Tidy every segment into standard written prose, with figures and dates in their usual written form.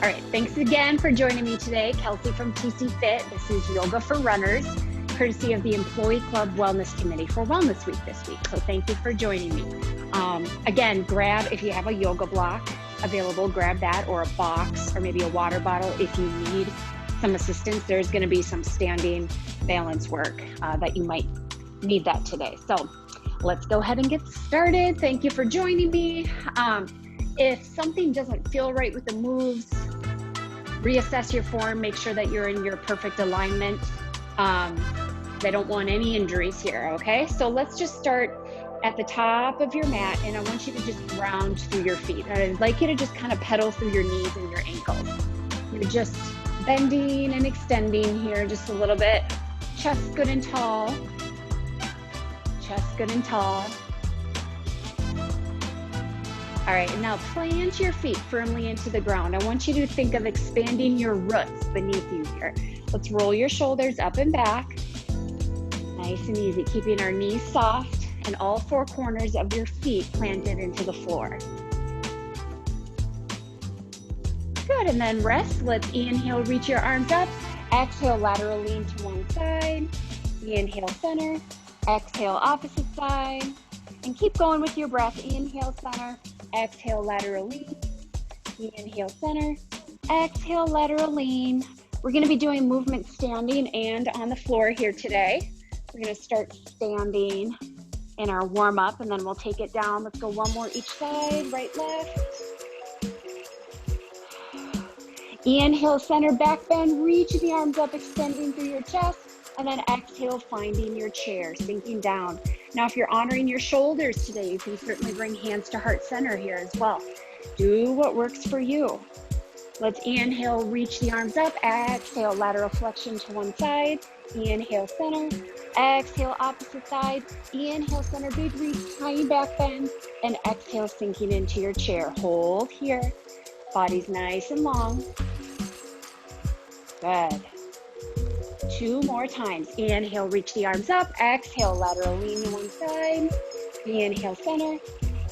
All right, thanks again for joining me today. Kelsey from TC Fit. This is Yoga for Runners, courtesy of the Employee Club Wellness Committee for Wellness Week this week. So thank you for joining me. Again, grab, if you have a yoga block available, grab that, or a box, or maybe a water bottle if you need some assistance. There's going to be some standing balance work that you might need that today. So let's go ahead and get started. Thank you for joining me. If something doesn't feel right with the moves, reassess your form, make sure that you're in your perfect alignment. They don't want any injuries here, okay? So let's just start at the top of your mat, and I want you to just ground through your feet. I'd like you to just kind of pedal through your knees and your ankles. You're just bending and extending here just a little bit. Chest good and tall. Chest good and tall. All right, and now plant your feet firmly into the ground. I want you to think of expanding your roots beneath you here. Let's roll your shoulders up and back. Nice and easy, keeping our knees soft and all four corners of your feet planted into the floor. Good, and then rest. Let's inhale, reach your arms up. Exhale, lateral lean to one side. Inhale, center. Exhale, opposite side. And keep going with your breath. Inhale, center. Exhale, lateral lean. Inhale, center. Exhale, lateral lean. We're going to be doing movement standing and on the floor here today. We're going to start standing in our warm up, and then we'll take it down. Let's go one more each side, right, left. Inhale, center, back bend, reach the arms up, extending through your chest, and then exhale, finding your chair, sinking down. Now, if you're honoring your shoulders today, you can certainly bring hands to heart center here as well. Do what works for you. Let's inhale, reach the arms up. Exhale, lateral flexion to one side. Inhale, center. Exhale, opposite side. Inhale, center, big reach, tiny back bend. And exhale, sinking into your chair. Hold here. Body's nice and long. Good. Two more times. Inhale, reach the arms up. Exhale, lateral lean to one side. Inhale, center.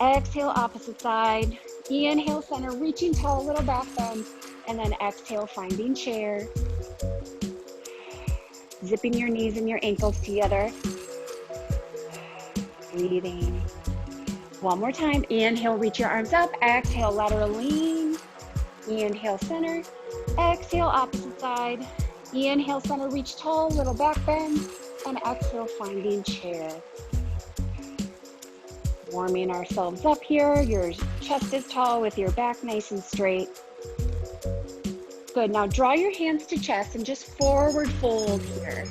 Exhale, opposite side. Inhale, center, reaching tall, little back bend. And then exhale, finding chair. Zipping your knees and your ankles together. Breathing. One more time. Inhale, reach your arms up. Exhale, lateral lean. Inhale, center. Exhale, opposite side. Inhale, center, reach tall, little back bend, and exhale, finding chair. Warming ourselves up here. Your chest is tall with your back nice and straight. Good, now draw your hands to chest and just forward fold here.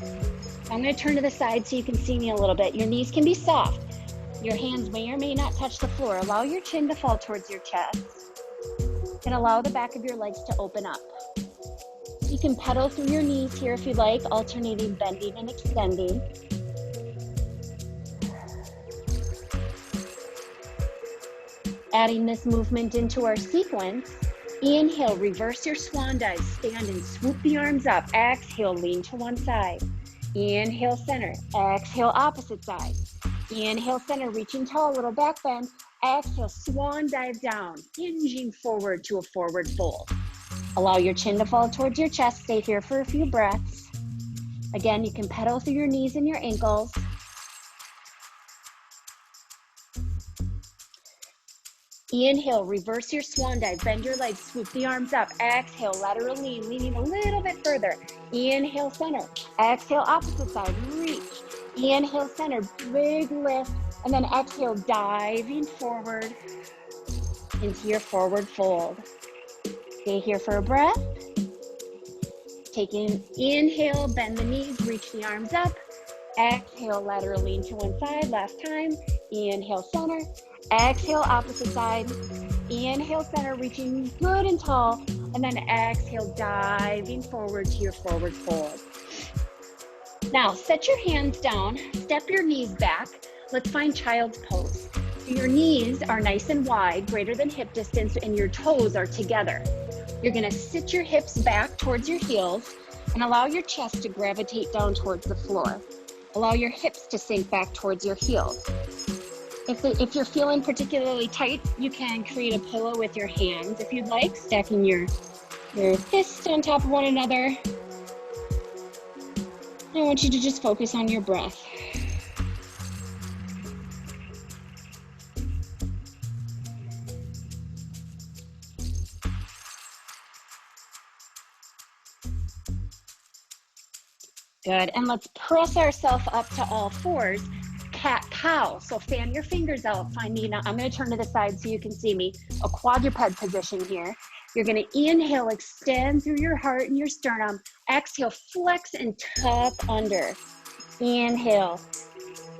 I'm gonna turn to the side so you can see me a little bit. Your knees can be soft. Your hands may or may not touch the floor. Allow your chin to fall towards your chest, and allow the back of your legs to open up. You can pedal through your knees here if you like, alternating bending and extending. Adding this movement into our sequence, inhale, reverse your swan dive, stand and swoop the arms up. Exhale, lean to one side. Inhale, center. Exhale, opposite side. Inhale, center, reaching tall, little back bend. Exhale, swan dive down, hinging forward to a forward fold. Allow your chin to fall towards your chest. Stay here for a few breaths. Again, you can pedal through your knees and your ankles. Inhale, reverse your swan dive. Bend your legs, swoop the arms up. Exhale, lateral lean, leaning a little bit further. Inhale, center. Exhale, opposite side, reach. Inhale, center, big lift. And then exhale, diving forward into your forward fold. Stay here for a breath. Taking inhale, bend the knees, reach the arms up. Exhale, lateral lean to one side. Last time. Inhale, center. Exhale, opposite side. Inhale, center, reaching good and tall. And then exhale, diving forward to your forward fold. Now, set your hands down. Step your knees back. Let's find child's pose. So your knees are nice and wide, greater than hip distance, and your toes are together. You're gonna sit your hips back towards your heels and allow your chest to gravitate down towards the floor. Allow your hips to sink back towards your heels. If you're feeling particularly tight, you can create a pillow with your hands if you'd like, stacking your your fists on top of one another. I want you to just focus on your breath. Good, and let's press ourselves up to all fours, cat-cow. So fan your fingers out, finding, I'm gonna turn to the side so you can see me, a quadruped position here. You're gonna inhale, extend through your heart and your sternum. Exhale, flex and tuck under. Inhale,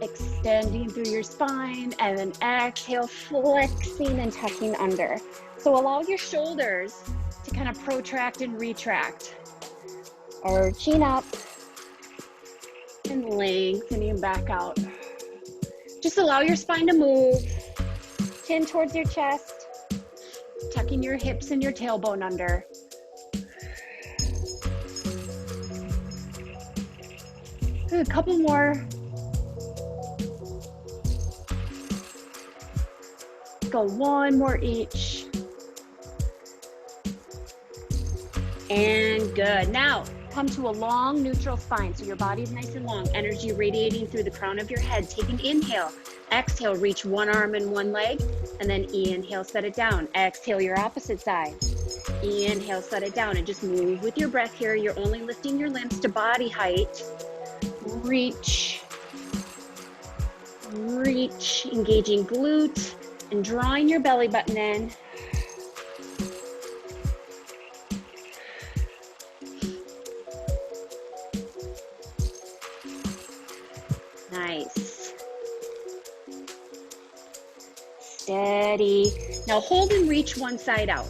extending through your spine, and then exhale, flexing and tucking under. So allow your shoulders to kind of protract and retract. Arching up and lengthening back out. Just allow your spine to move. Chin towards your chest. Tucking your hips and your tailbone under. Good, a couple more. Go one more each. And good. Now, come to a long neutral spine. So your body's nice and long. Energy radiating through the crown of your head. Take an inhale. Exhale, reach one arm and one leg. And then inhale, set it down. Exhale, your opposite side. Inhale, set it down. And just move with your breath here. You're only lifting your limbs to body height. Reach. Reach. Engaging glute and drawing your belly button in. Nice. Steady. Now hold and reach one side out.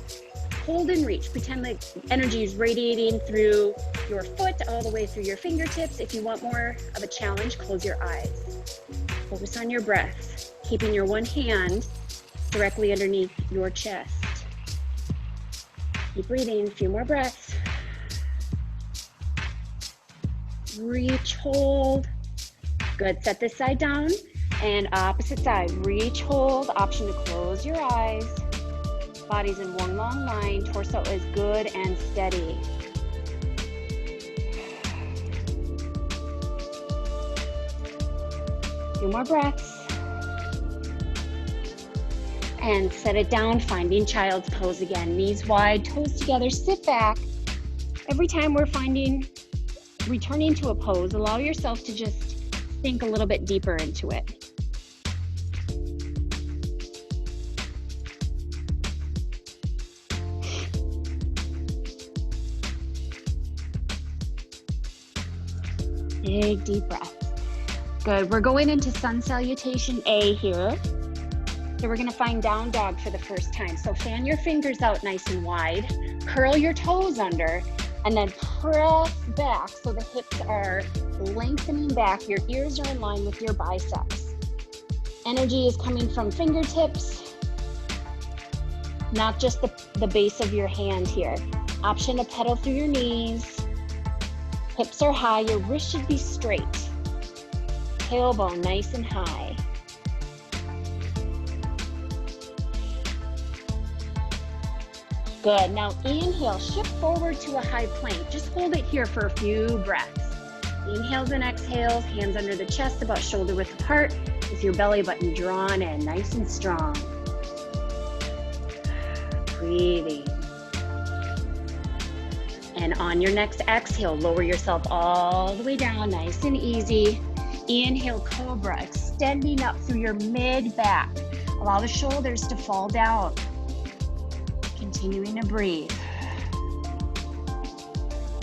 Hold and reach. Pretend like energy is radiating through your foot all the way through your fingertips. If you want more of a challenge, close your eyes. Focus on your breath, keeping your one hand directly underneath your chest. Keep breathing, a few more breaths. Reach, hold. Good, set this side down and opposite side. Reach, hold, option to close your eyes. Body's in one long line, torso is good and steady. Few more breaths. And set it down, finding child's pose again. Knees wide, toes together, sit back. Every time we're returning to a pose, allow yourself to just sink a little bit deeper into it. Big deep breath. Good, we're going into sun salutation A here. So we're gonna find down dog for the first time. So fan your fingers out nice and wide, curl your toes under, and then press back so the hips are lengthening back. Your ears are in line with your biceps. Energy is coming from fingertips, not just the base of your hand here. Option to pedal through your knees. Hips are high, your wrist should be straight. Tailbone nice and high. Good, now inhale, shift forward to a high plank. Just hold it here for a few breaths. Inhales and exhales, hands under the chest, about shoulder width apart, with your belly button drawn in, nice and strong. Breathing. And on your next exhale, lower yourself all the way down, nice and easy. Inhale, cobra, extending up through your mid-back. Allow the shoulders to fall down. Continuing to breathe.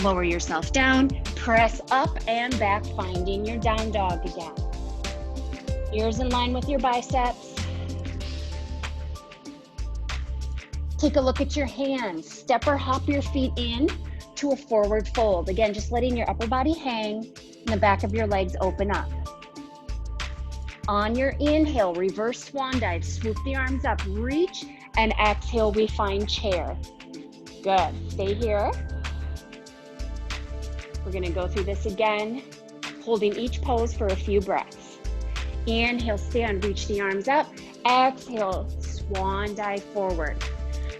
Lower yourself down, press up and back, finding your down dog again. Ears in line with your biceps. Take a look at your hands. Step or hop your feet in to a forward fold. Again, just letting your upper body hang and the back of your legs open up. On your inhale, reverse swan dive, swoop the arms up, reach, and exhale, we find chair. Good, stay here. We're gonna go through this again, holding each pose for a few breaths. Inhale, stand, reach the arms up. Exhale, swan dive forward.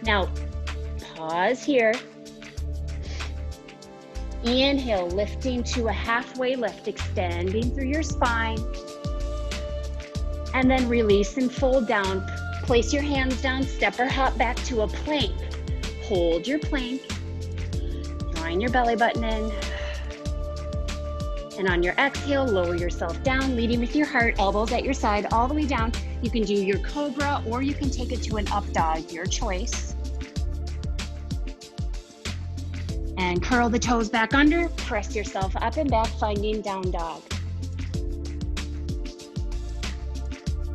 Now, pause here. Inhale, lifting to a halfway lift, extending through your spine. And then release and fold down. Place your hands down, step or hop back to a plank. Hold your plank, drawing your belly button in. And on your exhale, lower yourself down, leading with your heart, elbows at your side, all the way down. You can do your cobra, or you can take it to an up dog, your choice. And curl the toes back under, press yourself up and back, finding down dog.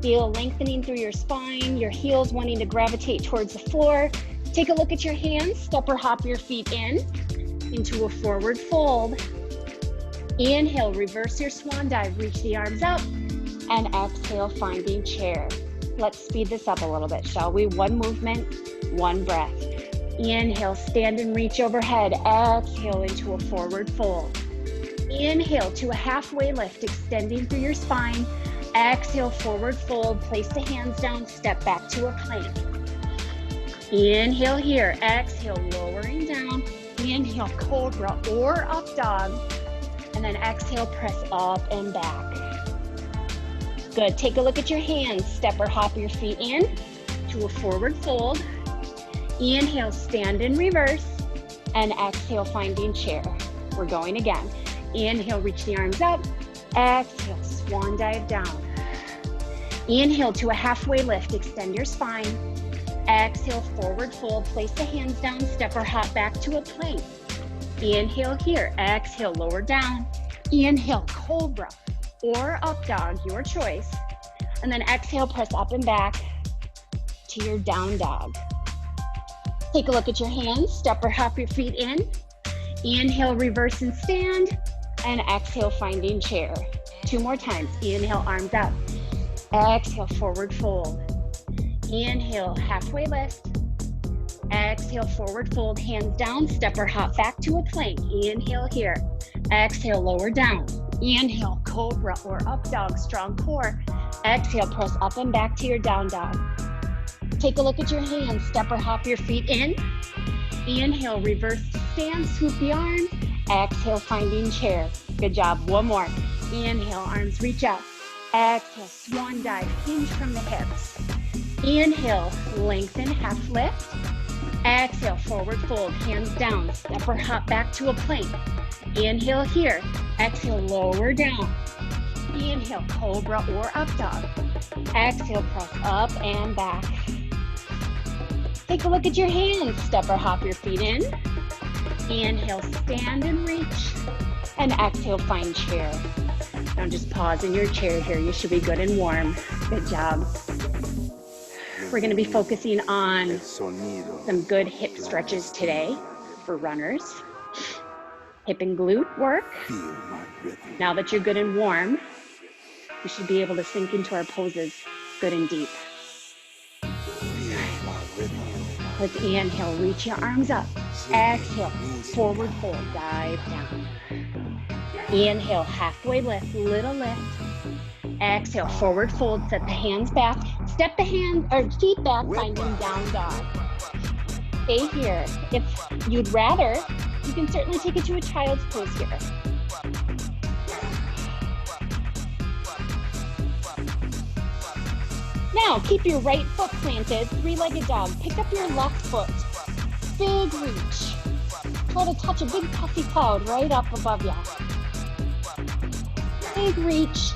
Feel lengthening through your spine, your heels wanting to gravitate towards the floor. Take a look at your hands, step or hop your feet in, into a forward fold. Inhale, reverse your swan dive, reach the arms up, and exhale, finding chair. Let's speed this up a little bit, shall we? One movement, one breath. Inhale, stand and reach overhead. Exhale into a forward fold. Inhale to a halfway lift, extending through your spine. Exhale, forward fold, place the hands down, step back to a plank. Inhale here, exhale, lowering down. Inhale, cobra or up dog. And then exhale, press up and back. Good, take a look at your hands. Step or hop your feet in to a forward fold. Inhale, stand in reverse. And exhale, finding chair. We're going again. Inhale, reach the arms up. Exhale, swan dive down. Inhale to a halfway lift, extend your spine. Exhale, forward fold, place the hands down, step or hop back to a plank. Inhale here, exhale, lower down. Inhale, cobra or up dog, your choice. And then exhale, press up and back to your down dog. Take a look at your hands, step or hop your feet in. Inhale, reverse and stand. And exhale, finding chair. Two more times. Inhale, arms up. Exhale, forward fold. Inhale, halfway lift. Exhale, forward fold, hands down, step or hop back to a plank. Inhale here. Exhale, lower down. Inhale, cobra or up dog, strong core. Exhale, press up and back to your down dog. Take a look at your hands, step or hop your feet in. Inhale, reverse to stand, swoop the arms. Exhale, finding chair. Good job, one more. Inhale, arms reach up. Exhale, swan dive, hinge from the hips. Inhale, lengthen, half lift. Exhale, forward fold, hands down, step or hop back to a plank. Inhale here, exhale, lower down. Inhale, cobra or up dog. Exhale, press up and back. Take a look at your hands, step or hop your feet in. Inhale, stand and reach. And exhale, find chair. Now just pause in your chair here. You should be good and warm. Good job. We're going to be focusing on some good hip stretches today for runners. Hip and glute work. Now that you're good and warm, we should be able to sink into our poses good and deep. Let's inhale, reach your arms up. Exhale, forward fold, dive down. Inhale, halfway lift, little lift. Exhale, forward fold, set the hands back. Step the hands or feet back, finding down dog. Stay here. If you'd rather, you can certainly take it to a child's pose here. Now, keep your right foot planted, three-legged dog. Pick up your left foot. Big reach. Try to touch a big puffy cloud right up above you. Big reach.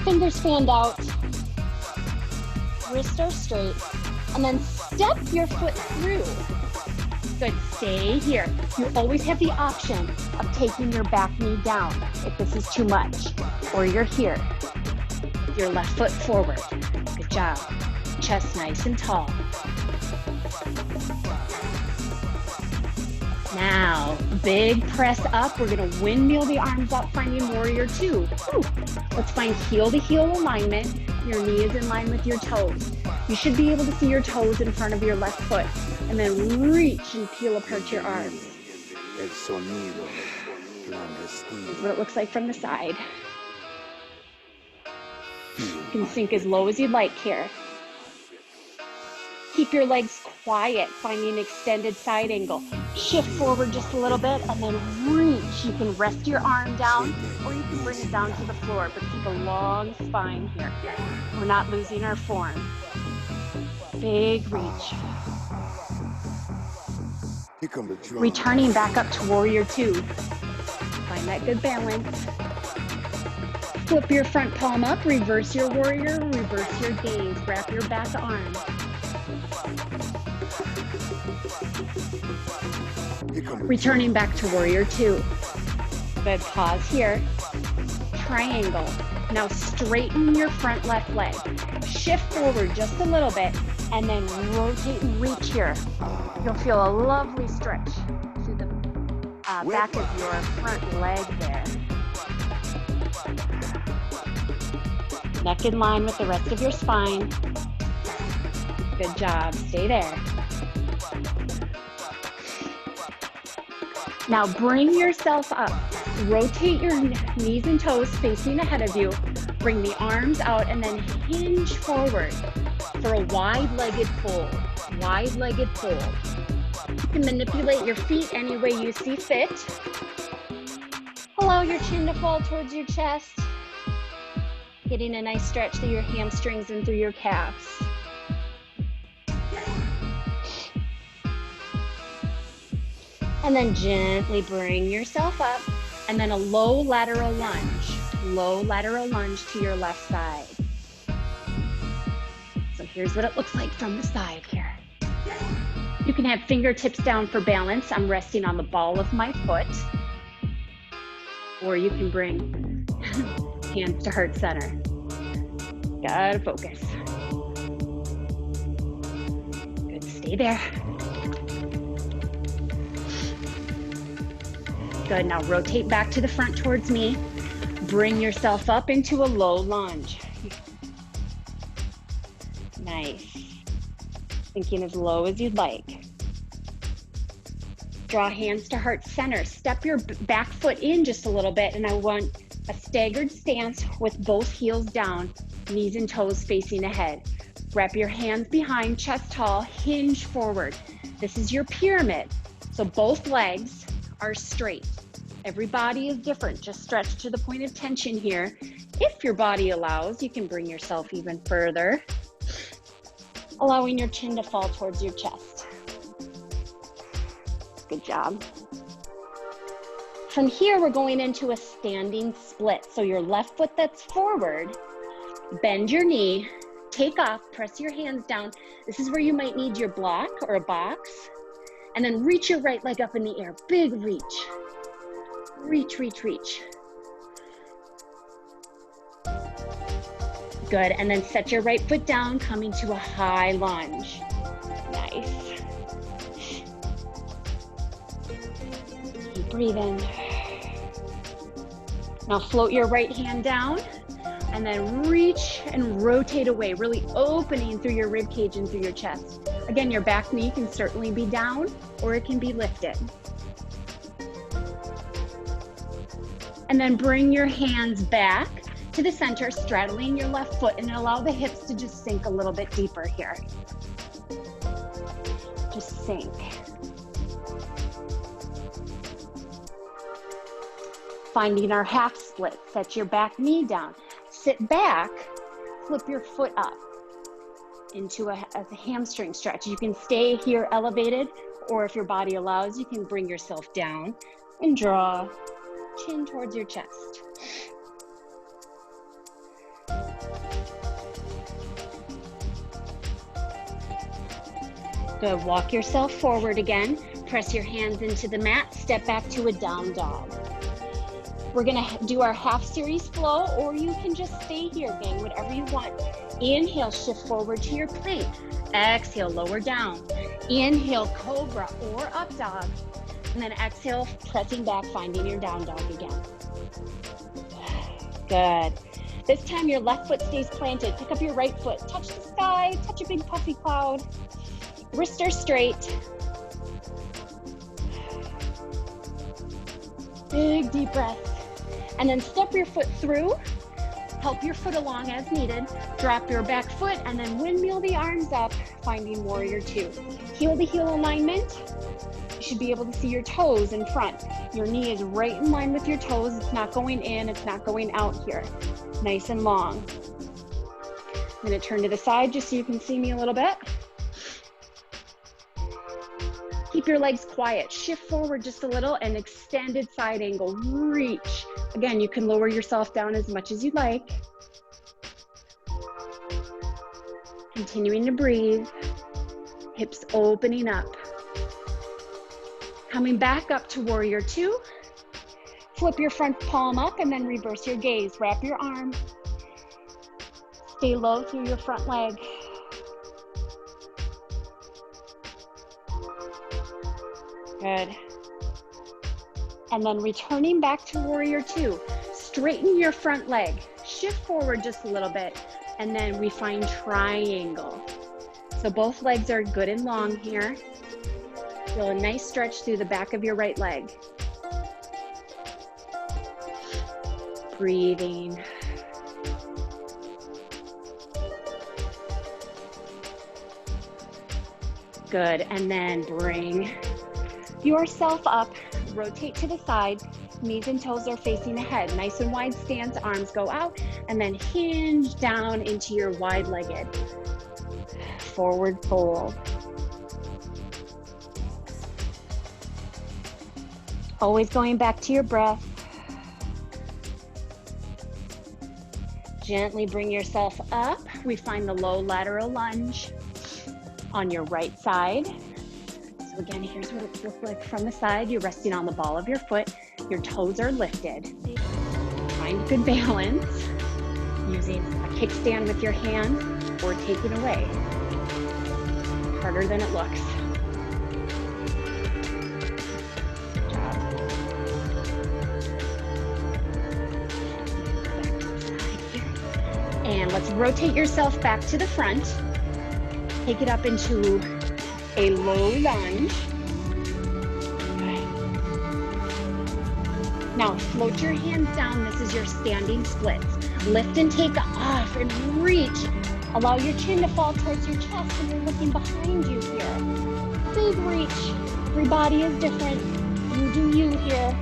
Fingers fanned out. Wrists are straight. And then step your foot through. Good, stay here. You always have the option of taking your back knee down if this is too much. Or you're here. Your left foot forward. Good job. Chest nice and tall. Now, big press up. We're gonna windmill the arms up, finding warrior two. Woo. Let's find heel to heel alignment. Your knee is in line with your toes. You should be able to see your toes in front of your left foot. And then reach and peel apart your arms. This is what it looks like from the side. You can sink as low as you'd like here. Keep your legs quiet, finding an extended side angle. Shift forward just a little bit and then reach. You can rest your arm down or you can bring it down to the floor, but keep a long spine here. We're not losing our form. Big reach. Returning back up to warrior two. Find that good balance. Flip your front palm up, reverse your warrior, reverse your gaze. Wrap your back arm. Returning back to warrior two. Good, pause here. Triangle. Now straighten your front left leg. Shift forward just a little bit and then rotate and reach here. You'll feel a lovely stretch through the back of your front leg there. Neck in line with the rest of your spine. Good job, stay there. Now bring yourself up. Rotate your knees and toes facing ahead of you. Bring the arms out and then hinge forward for a wide-legged fold. Wide-legged fold. You can manipulate your feet any way you see fit. Allow your chin to fall towards your chest. Getting a nice stretch through your hamstrings and through your calves. And then gently bring yourself up and then a low lateral lunge. Low lateral lunge to your left side. So here's what it looks like from the side here. You can have fingertips down for balance. I'm resting on the ball of my foot. Or you can bring hands to heart center. Gotta focus. Good, stay there. Good, now rotate back to the front towards me. Bring yourself up into a low lunge. Nice. Sinking as low as you'd like. Draw hands to heart center. Step your back foot in just a little bit, and I want a staggered stance with both heels down, knees and toes facing ahead. Wrap your hands behind, chest tall, hinge forward. This is your pyramid. So both legs are straight. Every body is different. Just stretch to the point of tension here. If your body allows, you can bring yourself even further, allowing your chin to fall towards your chest. Good job. From here, we're going into a standing split. So your left foot that's forward, bend your knee, take off, press your hands down. This is where you might need your block or a box. And then reach your right leg up in the air. Big reach. Reach, reach, reach. Good, and then set your right foot down, coming to a high lunge. Nice. Keep breathing. Now float your right hand down, and then reach and rotate away, really opening through your rib cage and through your chest. Again, your back knee can certainly be down, or it can be lifted. And then bring your hands back to the center, straddling your left foot, and allow the hips to just sink a little bit deeper here. Just sink. Finding our half split, set your back knee down. Sit back, flip your foot up into a hamstring stretch. You can stay here elevated, or if your body allows, you can bring yourself down and draw chin towards your chest. Good, walk yourself forward again. Press your hands into the mat, step back to a down dog. We're gonna do our half series flow, or you can just stay here, gang, whatever you want. Inhale, shift forward to your plank. Exhale, lower down. Inhale, cobra or up dog. And then exhale, pressing back, finding your down dog again. Good. This time your left foot stays planted. Pick up your right foot. Touch the sky, touch a big puffy cloud. Wrists are straight. Big deep breath. And then step your foot through. Help your foot along as needed. Drop your back foot and then windmill the arms up, finding warrior two. Heel to heel alignment. You should be able to see your toes in front. Your knee is right in line with your toes. It's not going in, it's not going out here. Nice and long. I'm gonna turn to the side just so you can see me a little bit. Keep your legs quiet. Shift forward just a little and extended side angle. Reach. Again, you can lower yourself down as much as you like. Continuing to breathe. Hips opening up. Coming back up to warrior two. Flip your front palm up and then reverse your gaze. Wrap your arm. Stay low through your front leg. Good. And then returning back to warrior two. Straighten your front leg. Shift forward just a little bit. And then we find triangle. So both legs are good and long here. Feel a nice stretch through the back of your right leg. Breathing. Good, and then bring yourself up, rotate to the side, knees and toes are facing ahead. Nice and wide stance, arms go out, and then hinge down into your wide-legged forward fold. Always going back to your breath. Gently bring yourself up. We find the low lateral lunge on your right side. So again, here's what it looks like from the side. You're resting on the ball of your foot. Your toes are lifted. Find good balance using a kickstand with your hand or take it away. Harder than it looks. Good job. Back to the side here. And let's rotate yourself back to the front. Take it up into a low lunge. Now float your hands down. This is your standing splits. Lift and take off and reach. Allow your chin to fall towards your chest and you're looking behind you here. Big reach. Every body is different. You do you here.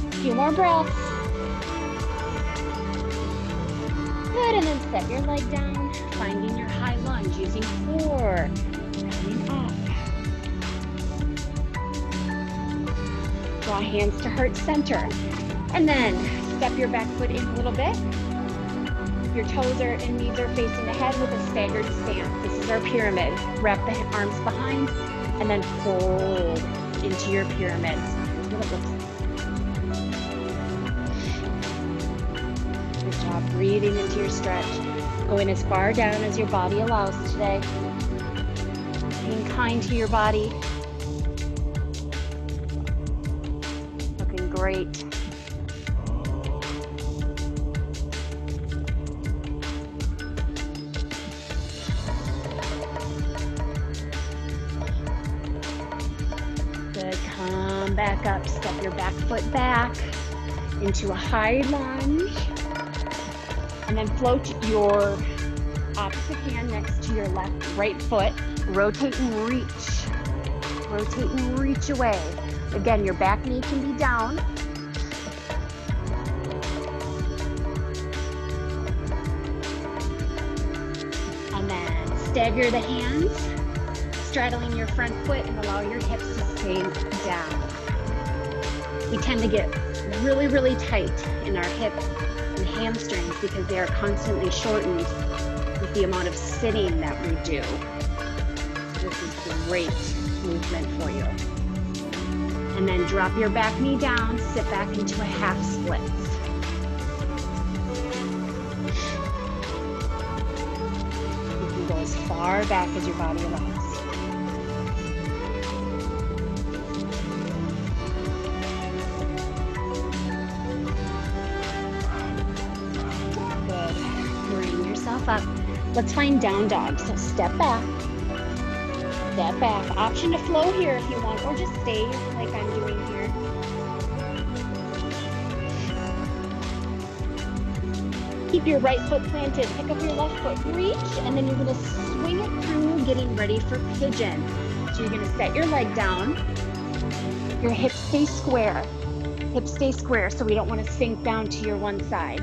A few more breaths. Good, and then set your leg down, finding your high lunge using core. Coming up. Draw hands to heart center. And then step your back foot in a little bit. Your toes are and knees are facing ahead with a staggered stance. This is our pyramid. Wrap the arms behind and then fold into your pyramid. Here's what it looks like. Good job breathing into your stretch. Going as far down as your body allows today. Being kind to your body. Looking great. Good, come back up, step your back foot back into a high lunge. And then float your opposite hand next to your right foot. Rotate and reach. Rotate and reach away. Again, your back knee can be down. And then stagger the hands, straddling your front foot and allow your hips to stay down. We tend to get really, really tight in our hips and hamstrings because they are constantly shortened with the amount of sitting that we do. This is great movement for you. And then drop your back knee down, sit back into a half split. You can go as far back as your body allows. Up. Let's find down dog. So step back. Step back. Option to flow here if you want, or just stay like I'm doing here. Keep your right foot planted, pick up your left foot, reach, and then you're gonna swing it through, getting ready for pigeon. So you're gonna set your leg down, your hips stay square. Hips stay square, so we don't wanna sink down to your one side.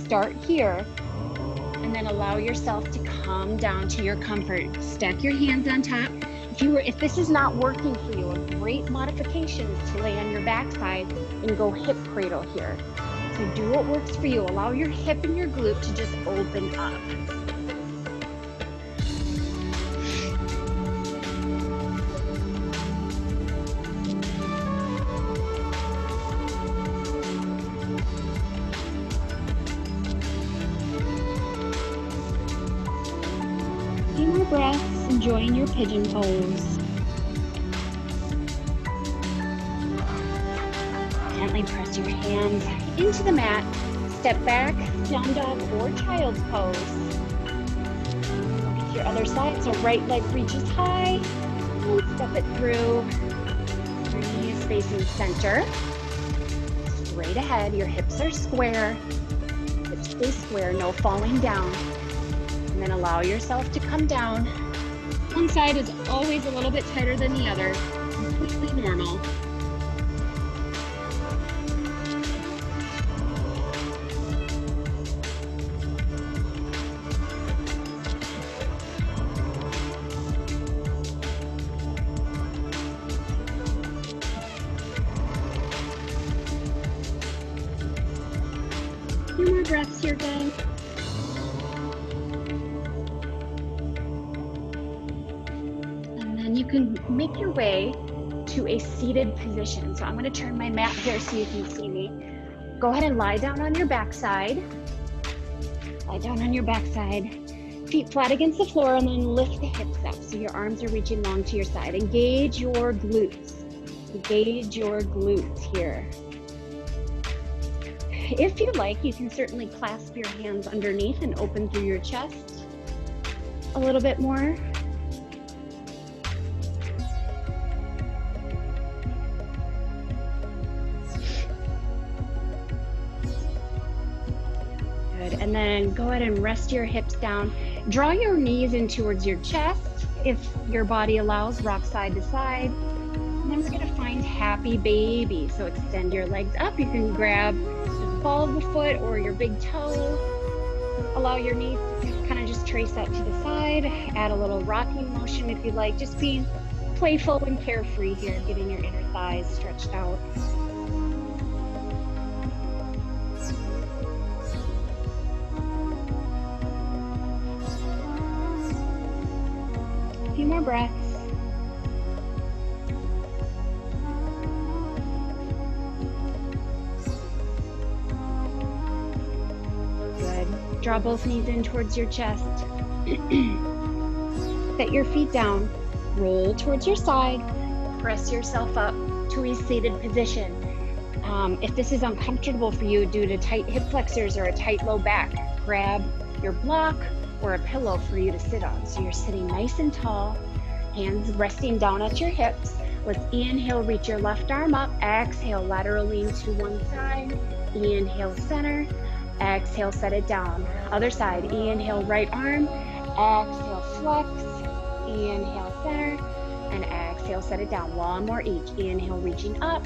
Start here, and then allow yourself to come down to your comfort. Stack your hands on top. If this is not working for you, a great modification is to lay on your backside and go hip cradle here. So do what works for you. Allow your hip and your glute to just open up. A few more breaths, enjoying your pigeon pose. Gently press your hands into the mat. Step back, down dog or child's pose. Look at your other side, so right leg reaches high. And step it through. Your knees facing center. Straight ahead, your hips are square. Hips stay square, no falling down. And then allow yourself to come down. One side is always a little bit tighter than the other. Completely normal. A few more breaths here, guys. You can make your way to a seated position. So I'm going to turn my mat here so you can see me. Go ahead and lie down on your backside. Lie down on your backside. Feet flat against the floor, and then lift the hips up so your arms are reaching long to your side. Engage your glutes. Engage your glutes here. If you like, you can certainly clasp your hands underneath and open through your chest a little bit more. And then go ahead and rest your hips down. Draw your knees in towards your chest. If your body allows, rock side to side. And then we're gonna find happy baby. So extend your legs up. You can grab the ball of the foot or your big toe. Allow your knees to kind of just trace out to the side. Add a little rocking motion if you like. Just being playful and carefree here, getting your inner thighs stretched out. A few more breaths. Good. Draw both knees in towards your chest. Set your feet down. Roll towards your side. Press yourself up to a seated position. If this is uncomfortable for you due to tight hip flexors or a tight low back, grab your block or a pillow for you to sit on. So you're sitting nice and tall, hands resting down at your hips. Let's inhale, reach your left arm up. Exhale, lateral lean to one side. Inhale, center. Exhale, set it down. Other side, inhale, right arm. Exhale, flex. Inhale, center. And exhale, set it down. One more each. Inhale, reaching up.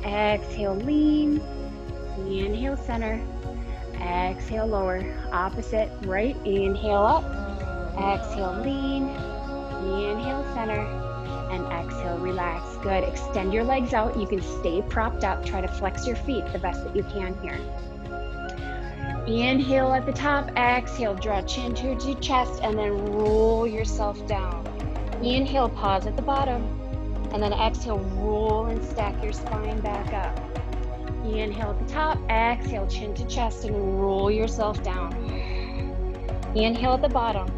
Exhale, lean. Inhale, center. Exhale, lower. Opposite, right. Inhale up. Exhale, lean. Inhale, center. And exhale, relax. Good. Extend your legs out. You can stay propped up. Try to flex your feet the best that you can here. Inhale at the top. Exhale, draw chin towards your chest, and then roll yourself down. Inhale, pause at the bottom. And then exhale, roll and stack your spine back up. Inhale at the top, exhale, chin to chest, and roll yourself down. Inhale at the bottom,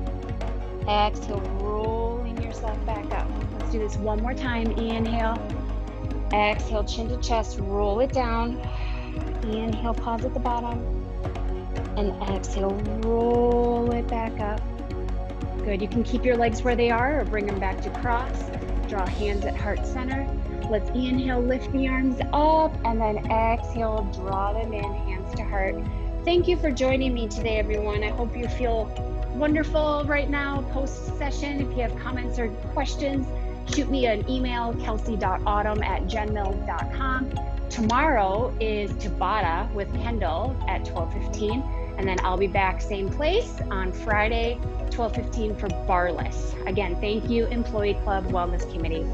exhale, rolling yourself back up. Let's do this one more time. Inhale, exhale, chin to chest, roll it down. Inhale, pause at the bottom, and exhale, roll it back up. Good, you can keep your legs where they are or bring them back to cross. Draw hands at heart center. Let's inhale, lift the arms up, and then exhale, draw them in, hands to heart. Thank you for joining me today, everyone. I hope you feel wonderful right now post-session. If you have comments or questions, shoot me an email, kelsey.autumn@genmills.com. Tomorrow is Tabata with Kendall at 12:15, and then I'll be back same place on Friday, 12:15 for Barless. Again, thank you, Employee Club Wellness Committee.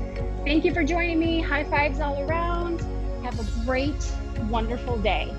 Thank you for joining me. High fives all around. Have a great, wonderful day.